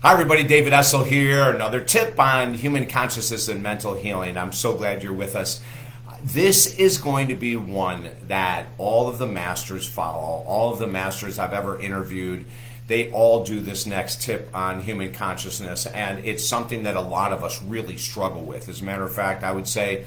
Hi, everybody. David Essel here. Another tip on human consciousness and mental healing. I'm so glad you're with us. This is going to be one that all of the masters follow. All of the masters I've ever interviewed, they all do this next tip on human consciousness, and it's something that a lot of us really struggle with. As a matter of fact, I would say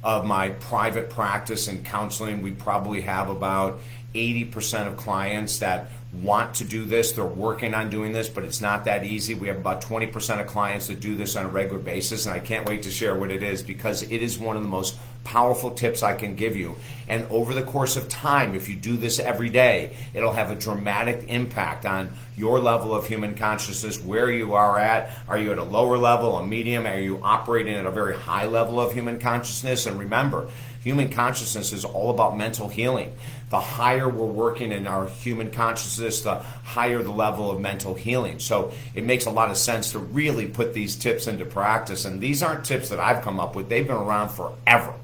of my private practice and counseling, we probably have about 80% of clients that want to do this. They're working on doing this, but it's not that easy. We have about 20% of clients that do this on a regular basis, and I can't wait to share what it is because it is one of the most powerful tips I can give you. And over the course of time, if you do this every day, it'll have a dramatic impact on your level of human consciousness, where you are at. Are you at a lower level, a medium? Are you operating at a very high level of human consciousness? And remember, human consciousness is all about mental healing. The higher we're working in our human consciousness, the higher the level of mental healing. So it makes a lot of sense to really put these tips into practice. And these aren't tips that I've come up with. They've been around forever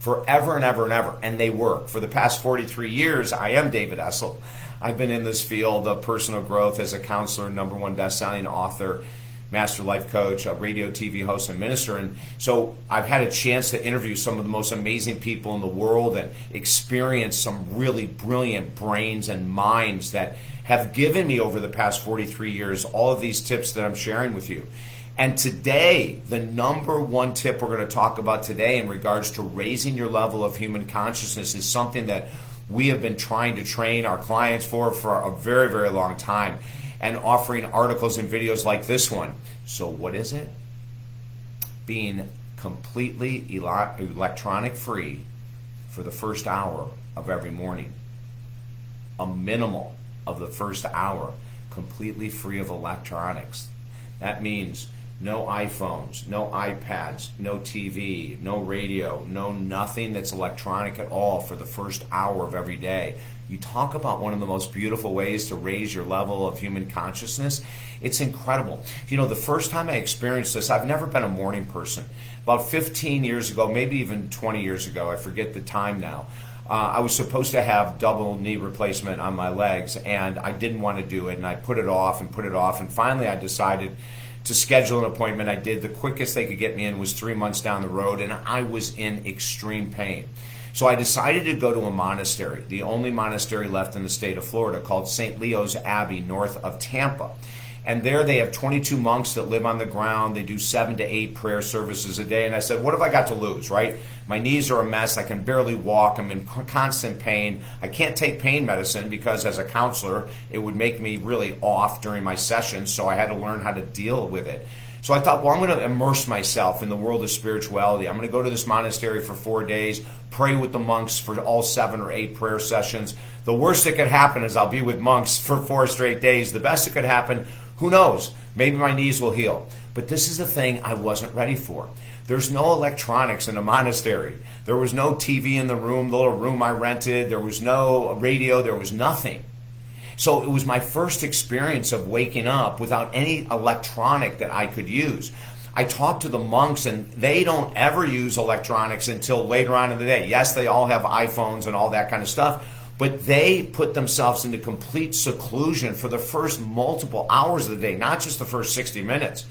and ever and ever, and they work. For the past 43 years, I am David Essel. I've been in this field of personal growth as a counselor, #1 best-selling author, master life coach, a radio, TV host, and minister. And so I've had a chance to interview some of the most amazing people in the world and experience some really brilliant brains and minds that have given me over the past 43 years all of these tips that I'm sharing with you. And today, the #1 tip we're going to talk about today in regards to raising your level of human consciousness is something that we have been trying to train our clients for a very, very long time, and offering articles and videos like this one. So what is it? Being completely electronic free for the first hour of every morning. A minimal of the first hour completely free of electronics. That means no iPhones, no iPads, no TV, no radio, no nothing that's electronic at all for the first hour of every day. You talk about one of the most beautiful ways to raise your level of human consciousness. It's incredible. You know, the first time I experienced this, I've never been a morning person. About 15 years ago, maybe even 20 years ago, I forget the time now, I was supposed to have double knee replacement on my legs, and I didn't want to do it, and I put it off, and finally I decided to schedule an appointment. I did. The quickest they could get me in was 3 months down the road, and I was in extreme pain. So I decided to go to a monastery, the only monastery left in the state of Florida, called St. Leo's Abbey, north of Tampa. And there they have 22 monks that live on the ground. They do 7 to 8 prayer services a day. And I said, what have I got to lose, right? My knees are a mess. I can barely walk. I'm in constant pain. I can't take pain medicine because as a counselor, it would make me really off during my sessions. So I had to learn how to deal with it. So I thought, well, I'm going to immerse myself in the world of spirituality. I'm going to go to this monastery for 4 days, pray with the monks for all 7 or 8 prayer sessions. The worst that could happen is I'll be with monks for 4 straight days. The best that could happen, who knows? Maybe my knees will heal. But this is the thing I wasn't ready for. There's no electronics in a monastery. There was no TV in the room, the little room I rented. There was no radio. There was nothing. So it was my first experience of waking up without any electronic that I could use. I talked to the monks, and they don't ever use electronics until later on in the day. Yes, they all have iPhones and all that kind of stuff, but they put themselves into complete seclusion for the first multiple hours of the day, not just the first 60 minutes.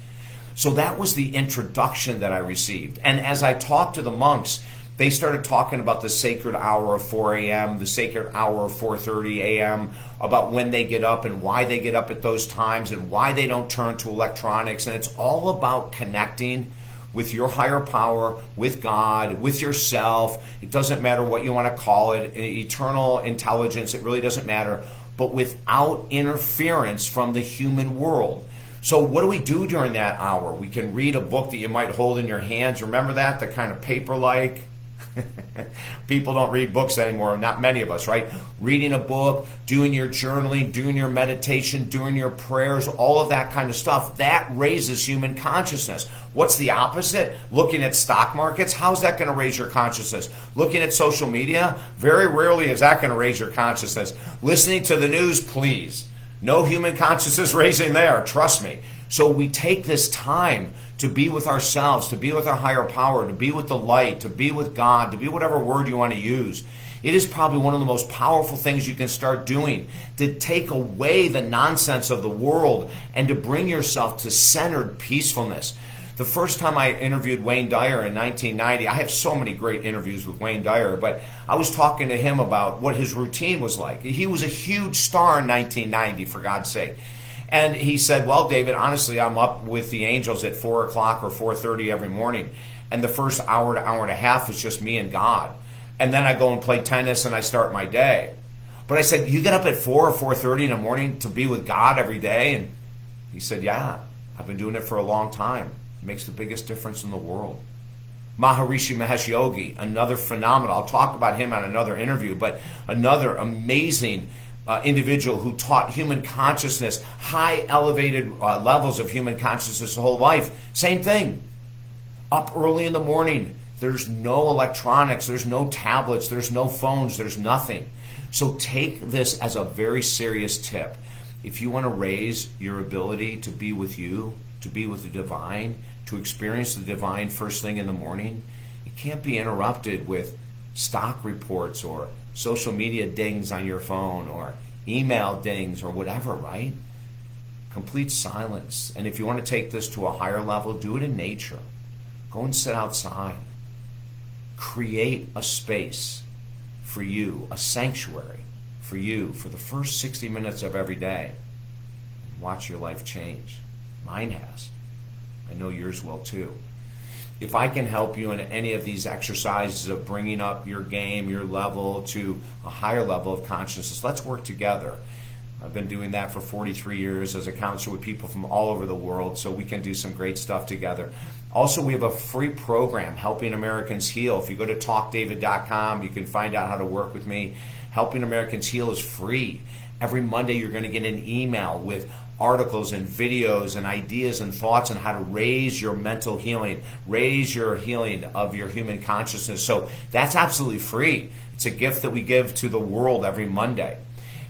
So that was the introduction that I received. And as I talked to the monks, they started talking about the sacred hour of 4 a.m., the sacred hour of 4:30 a.m., about when they get up and why they get up at those times and why they don't turn to electronics. And it's all about connecting with your higher power, with God, with yourself. It doesn't matter what you want to call it, eternal intelligence, it really doesn't matter, but without interference from the human world. So what do we do during that hour? We can read a book that you might hold in your hands. Remember that? The kind of paper-like. People don't read books anymore, not many of us, right? Reading a book, doing your journaling, doing your meditation, doing your prayers, all of that kind of stuff, that raises human consciousness. What's the opposite? Looking at stock markets, how's that going to raise your consciousness? Looking at social media, very rarely is that going to raise your consciousness. Listening to the news, please. No human consciousness raising there, trust me. So we take this time to be with ourselves, to be with our higher power, to be with the light, to be with God, to be whatever word you want to use. It is probably one of the most powerful things you can start doing to take away the nonsense of the world and to bring yourself to centered peacefulness. The first time I interviewed Wayne Dyer in 1990, I have so many great interviews with Wayne Dyer, but I was talking to him about what his routine was like. He was a huge star in 1990, for God's sake. And he said, well, David, honestly, I'm up with the Angels at 4 o'clock or 4:30 every morning. And the first hour to hour and a half is just me and God. And then I go and play tennis and I start my day. But I said, you get up at 4 or 4:30 in the morning to be with God every day? And he said, yeah, I've been doing it for a long time. It makes the biggest difference in the world. Maharishi Mahesh Yogi, another phenomenal. I'll talk about him on another interview, but another amazing individual who taught human consciousness, high elevated levels of human consciousness the whole life. Same thing. Up early in the morning. There's no electronics, there's no tablets, there's no phones, there's nothing. So take this as a very serious tip. If you want to raise your ability to be with you, to be with the divine, to experience the divine first thing in the morning, it can't be interrupted with stock reports or social media dings on your phone or email dings or whatever, right? Complete silence. And if you want to take this to a higher level, do it in nature. Go and sit outside. Create a space for you, a sanctuary for you for the first 60 minutes of every day. Watch your life change. Mine has. I know yours will too. If I can help you in any of these exercises of bringing up your game, your level to a higher level of consciousness, let's work together. I've been doing that for 43 years as a counselor with people from all over the world, so we can do some great stuff together. Also, we have a free program, Helping Americans Heal. If you go to talkdavid.com, you can find out how to work with me. Helping Americans Heal is free. Every Monday, you're going to get an email with articles and videos and ideas and thoughts on how to raise your mental healing, raise your healing of your human consciousness. So that's absolutely free. It's a gift that we give to the world every Monday.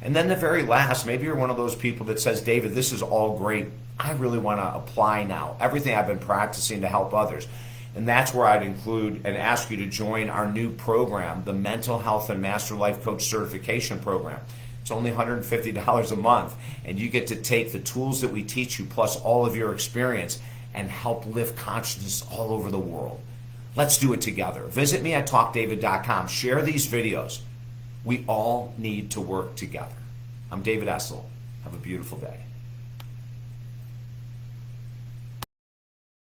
And then the very last, maybe you're one of those people that says, David, this is all great. I really want to apply now everything I've been practicing to help others. And that's where I'd include and ask you to join our new program, the Mental Health and Master Life Coach Certification Program. It's only $150 a month, and you get to take the tools that we teach you plus all of your experience and help lift consciousness all over the world. Let's do it together. Visit me at talkdavid.com. Share these videos. We all need to work together. I'm David Essel. Have a beautiful day.